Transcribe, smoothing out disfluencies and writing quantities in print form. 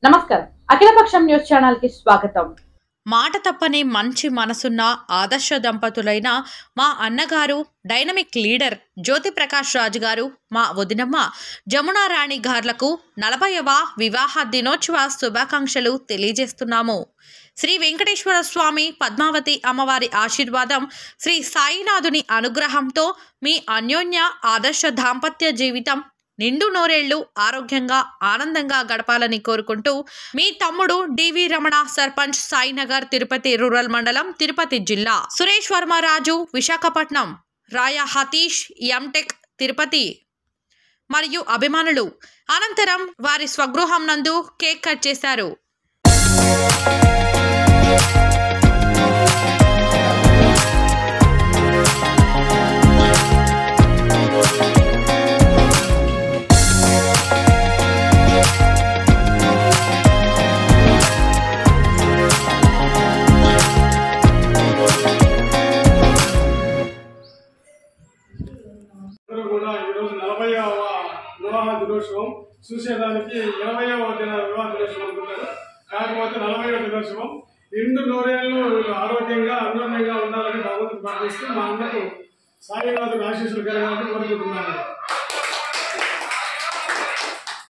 నమస్కారం. అఖిలపక్షం news channel కి స్వాగతం. మాట తప్పని మంచి మనసున్న ఆదర్శ దంపతులైన మా అన్నగారు డైనమిక్ లీడర్ జ్యోతి ప్రకాష్ రాజు గారు, మా వదినమ్మ జమునా రాణి గార్లకు 40వ వివాహ దినోత్సవ శుభాకాంక్షలు తెలియజేస్తున్నాము. శ్రీ వెంకటేశ్వర స్వామి, పద్మావతి అమ్మవారి ఆశీర్వాదం, శ్రీ సాయినాథుని అనుగ్రహంతో మీ అన్యోన్య ఆదర్శ దాంపత్య జీవితం నిండు నూరేళ్లు ఆరోగ్యంగా ఆనందంగా గడపాలని కోరుకుంటూ మీ తమ్ముడు డివి రమణ, సర్పంచ్, సాయినగర్, తిరుపతి రూరల్ మండలం, తిరుపతి జిల్లా. సురేష్ వర్మ రాజు, విశాఖపట్నం, రాయా హతీష్, ఎంటెక్, తిరుపతి మరియు అభిమానులు. అనంతరం వారి స్వగృహం నందు కేక్ కట్ చేశారు. కూడా ఈరోజు 40వ వివాహ దినోత్సవం చూసేదానికి 20వ దిన వివాహ దినోత్సవం అనుకుంటారు. కాకపోతే 40వ దినోత్సవం నిండు నూరేళ్ళు ఆరోగ్యంగా అన్యోన్యంగా ఉండాలని భగవంతుడు ప్రార్థిస్తూ మా అన్నకు సాయినాథుడు ఆశీస్సులు కలగాలని కోరుకుంటున్నాను.